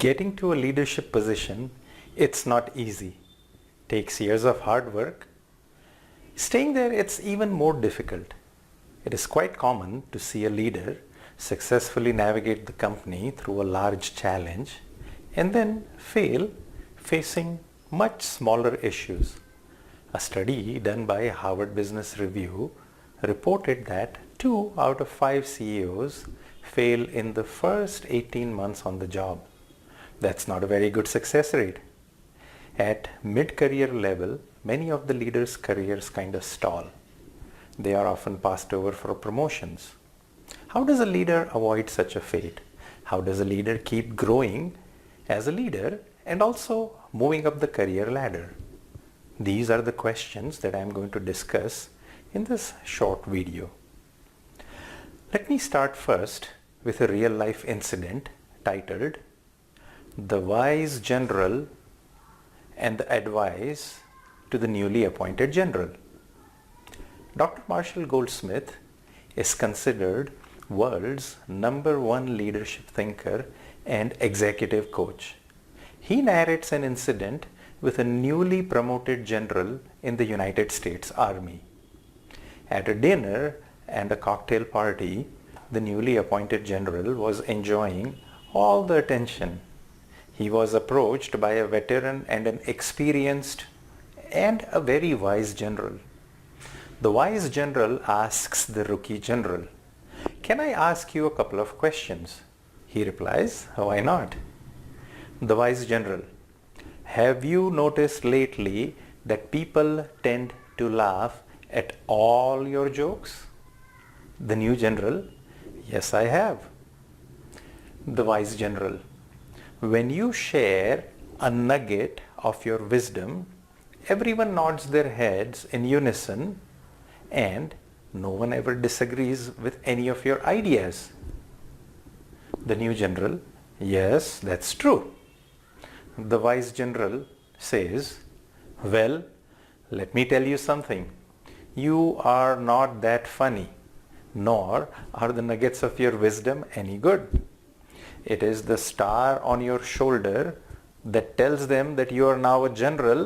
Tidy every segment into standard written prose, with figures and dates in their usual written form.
Getting to a leadership position, it's not easy. Takes years of hard work. Staying there, it's even more difficult. It is quite common to see a leader successfully navigate the company through a large challenge and then fail facing much smaller issues. A study done by Harvard Business Review reported that 2 out of 5 CEOs fail in the first 18 months on the job. That's not a very good success rate. At mid-career level, many of the leaders' careers kind of stall. They are often passed over for promotions. How does a leader avoid such a fate? How does a leader keep growing as a leader and also moving up the career ladder? These are the questions that I am going to discuss in this short video. Let me start first with a real-life incident titled "The Wise General and the Advice to the Newly Appointed General." Dr. Marshall Goldsmith is considered world's #1 leadership thinker and executive coach. He narrates an incident with a newly promoted general in the United States Army. At a dinner and a cocktail party, the newly appointed general was enjoying all the attention. He was approached by a veteran and an experienced and a very wise general. The wise general asks the rookie general, "Can I ask you a couple of questions?" He replies, "Why not?" The wise general, "Have you noticed lately that people tend to laugh at all your jokes?" The new general, "Yes, I have." The wise general, "When you share a nugget of your wisdom, everyone nods their heads in unison and no one ever disagrees with any of your ideas." The new general, "Yes, that's true." The wise general says, "Well, let me tell you something. You are not that funny, nor are the nuggets of your wisdom any good. It is the star on your shoulder that tells them that you are now a general,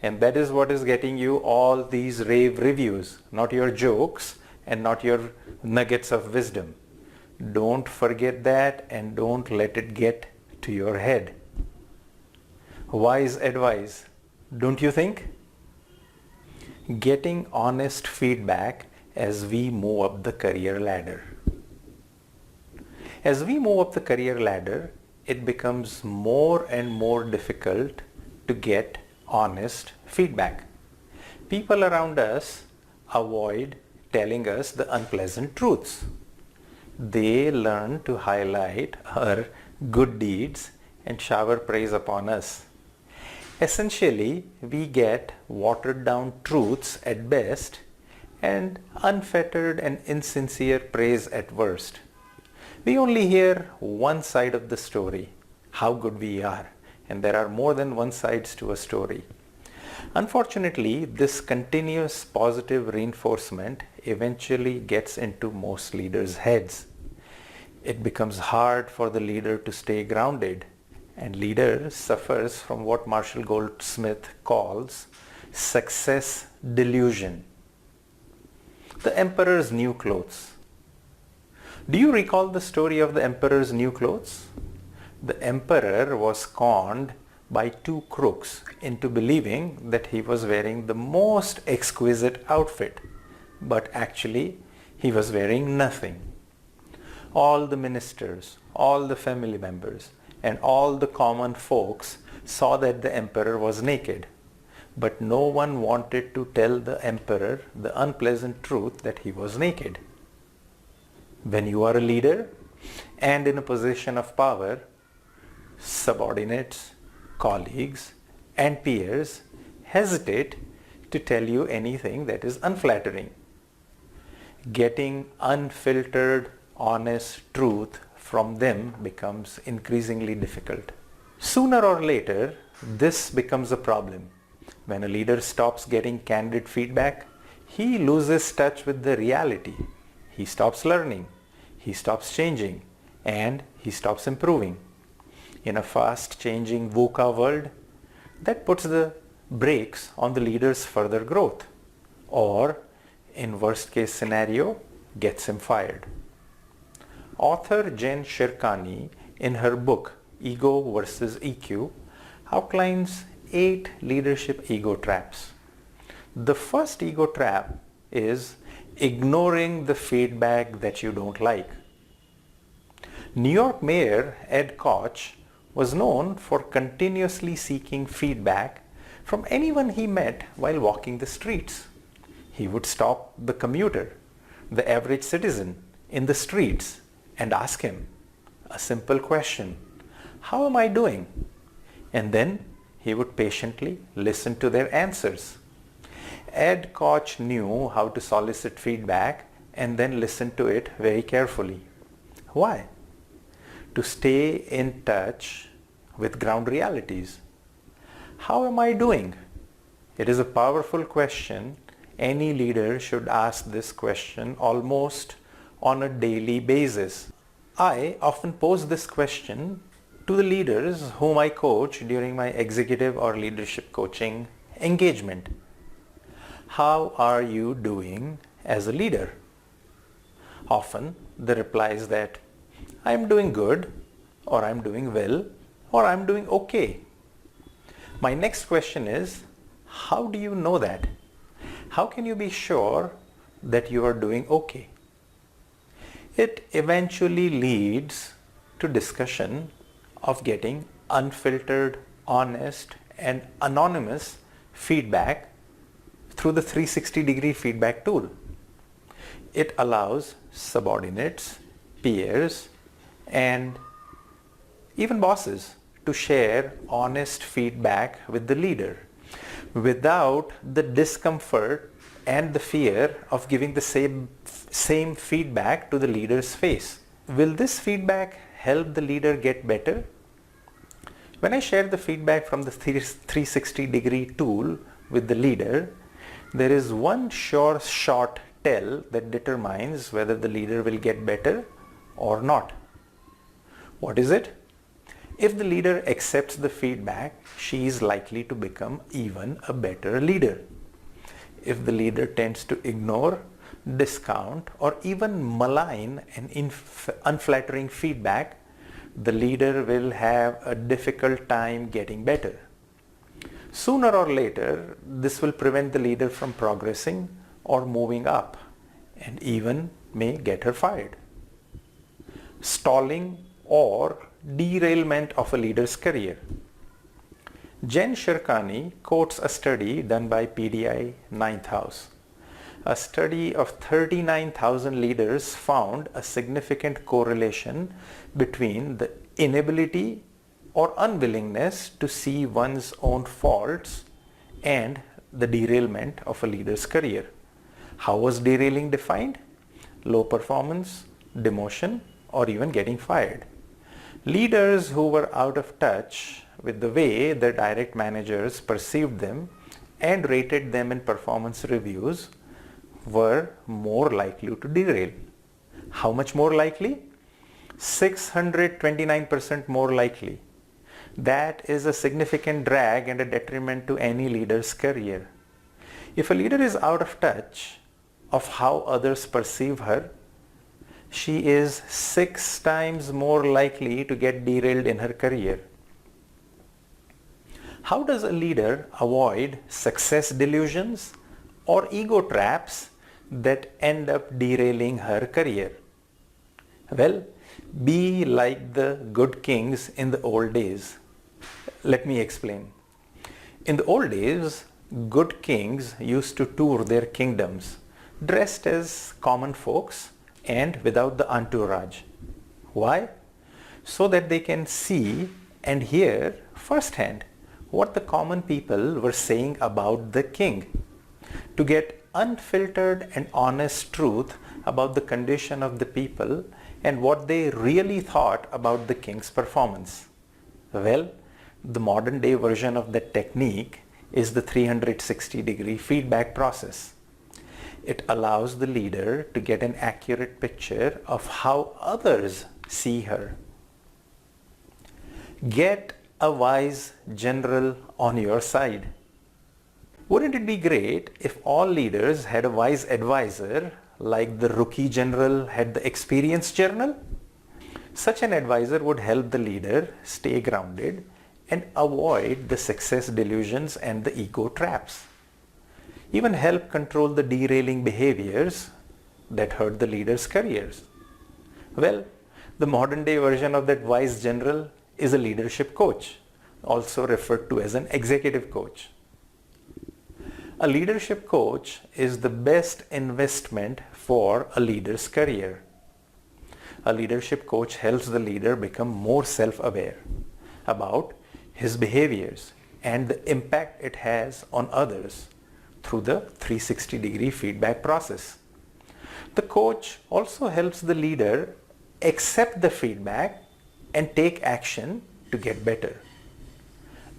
and that is what is getting you all these rave reviews, not your jokes and not your nuggets of wisdom. Don't forget that and don't let it get to your head." Wise advice, don't you think? Getting honest feedback as we move up the career ladder. As we move up the career ladder, it becomes more and more difficult to get honest feedback. People around us avoid telling us the unpleasant truths. They learn to highlight our good deeds and shower praise upon us. Essentially, we get watered down truths at best and unfettered and insincere praise at worst. We only hear one side of the story, how good we are, and there are more than one sides to a story. Unfortunately, this continuous positive reinforcement eventually gets into most leaders' heads. It becomes hard for the leader to stay grounded, and leader suffers from what Marshall Goldsmith calls success delusion. The emperor's new clothes. Do you recall the story of the emperor's new clothes? The emperor was conned by 2 crooks into believing that he was wearing the most exquisite outfit, but actually he was wearing nothing. All the ministers, all the family members, and all the common folks saw that the emperor was naked, but no one wanted to tell the emperor the unpleasant truth that he was naked. When you are a leader and in a position of power, subordinates, colleagues, and peers hesitate to tell you anything that is unflattering. Getting unfiltered, honest truth from them becomes increasingly difficult. Sooner or later, this becomes a problem. When a leader stops getting candid feedback, he loses touch with the reality. He stops learning, he stops changing, and he stops improving. In a fast-changing VUCA world, that puts the brakes on the leader's further growth, or in worst-case scenario, gets him fired. Author Jen Shirkani, in her book Ego versus EQ, outlines 8 leadership ego traps. The first ego trap is ignoring the feedback that you don't like. New York Mayor Ed Koch was known for continuously seeking feedback from anyone he met while walking the streets. He would stop the commuter, the average citizen, in the streets and ask him a simple question: "How am I doing?" And then he would patiently listen to their answers. Ed Koch knew how to solicit feedback and then listen to it very carefully. Why? To stay in touch with ground realities. How am I doing? It is a powerful question. Any leader should ask this question almost on a daily basis. I often pose this question to the leaders whom I coach during my executive or leadership coaching engagement. How are you doing as a leader? Often the reply is that I am doing good, or I'm doing well, or I'm doing okay. My next question is, how do you know that? How can you be sure that you are doing okay? It eventually leads to discussion of getting unfiltered, honest, and anonymous feedback through the 360-degree feedback tool. It allows subordinates, peers, and even bosses to share honest feedback with the leader without the discomfort and the fear of giving the same feedback to the leader's face. Will this feedback help the leader get better? When I share the feedback from the 360-degree tool with the leader, there is one sure shot tell that determines whether the leader will get better or not. What is it? If the leader accepts the feedback, she is likely to become even a better leader. If the leader tends to ignore, discount, or even malign an unflattering feedback, the leader will have a difficult time getting better. Sooner or later, this will prevent the leader from progressing or moving up, and even may get her fired. Stalling or derailment of a leader's career. Jen Shirkani quotes a study done by PDI Ninth House. A study of 39,000 leaders found a significant correlation between the inability or unwillingness to see one's own faults and the derailment of a leader's career. How was derailing defined? Low performance, demotion, or even getting fired. Leaders who were out of touch with the way their direct managers perceived them and rated them in performance reviews were more likely to derail. How much more likely? 629% more likely. That is a significant drag and a detriment to any leader's career. If a leader is out of touch of how others perceive her, she is 6 times more likely to get derailed in her career. How does a leader avoid success delusions or ego traps that end up derailing her career? Well, be like the good kings in the old days. Let me explain. In the old days, good kings used to tour their kingdoms dressed as common folks and without the entourage. Why? So that they can see and hear firsthand what the common people were saying about the king, to get unfiltered and honest truth about the condition of the people and what they really thought about the king's performance. Well, the modern day version of that technique is the 360-degree feedback process. It allows the leader to get an accurate picture of how others see her. Get a wise general on your side. Wouldn't it be great if all leaders had a wise advisor like the rookie general had the experienced general? Such an advisor would help the leader stay grounded and avoid the success delusions and the ego traps. Even help control the derailing behaviors that hurt the leader's careers. Well, the modern day version of that wise general is a leadership coach, also referred to as an executive coach. A leadership coach is the best investment for a leader's career. A leadership coach helps the leader become more self-aware about his behaviors and the impact it has on others through the 360-degree feedback process. The coach also helps the leader accept the feedback and take action to get better.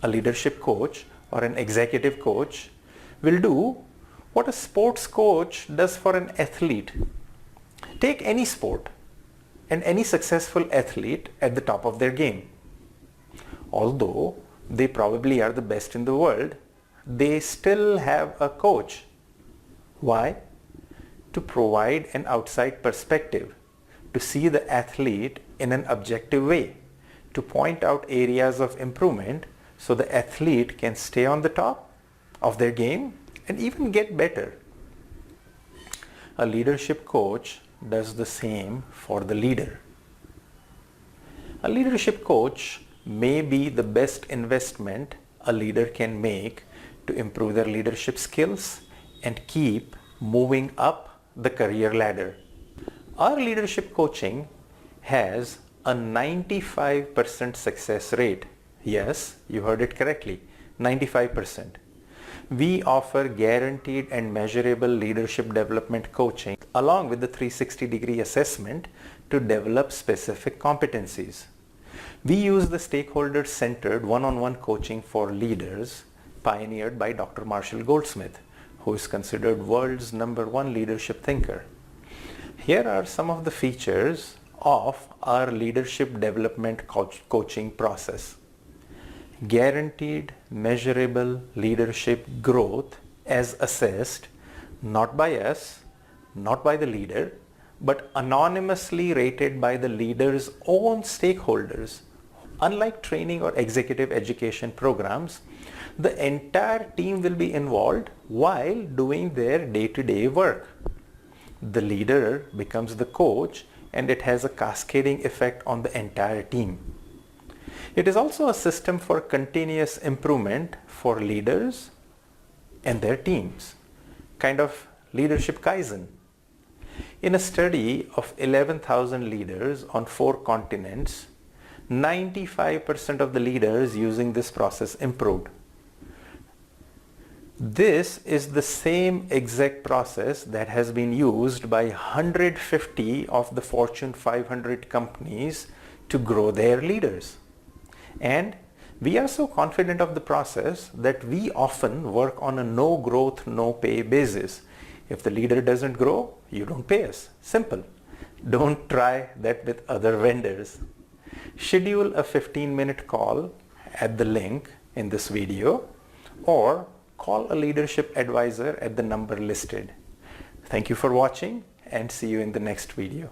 A leadership coach or an executive coach will do what a sports coach does for an athlete. Take any sport and any successful athlete at the top of their game. Although they probably are the best in the world, they still have a coach. Why? To provide an outside perspective, to see the athlete in an objective way, to point out areas of improvement so the athlete can stay on the top of their game and even get better. A leadership coach does the same for the leader. A leadership coach may be the best investment a leader can make to improve their leadership skills and keep moving up the career ladder. Our leadership coaching has a 95% success rate. Yes, you heard it correctly, 95%. We offer guaranteed and measurable leadership development coaching along with the 360-degree assessment to develop specific competencies. We use the stakeholder-centered one-on-one coaching for leaders pioneered by Dr. Marshall Goldsmith, who is considered world's #1 leadership thinker. Here are some of the features of our leadership development coaching process. Guaranteed, measurable leadership growth as assessed not by us, not by the leader, but anonymously rated by the leader's own stakeholders. Unlike training or executive education programs, the entire team will be involved while doing their day-to-day work. The leader becomes the coach and it has a cascading effect on the entire team. It is also a system for continuous improvement for leaders and their teams, kind of leadership Kaizen. In a study of 11,000 leaders on 4 continents, 95% of the leaders using this process improved. This is the same exact process that has been used by 150 of the Fortune 500 companies to grow their leaders. And we are so confident of the process that we often work on a no growth, no pay basis. If the leader doesn't grow, you don't pay us. Simple. Don't try that with other vendors. Schedule a 15-minute call at the link in this video or call a leadership advisor at the number listed. Thank you for watching and see you in the next video.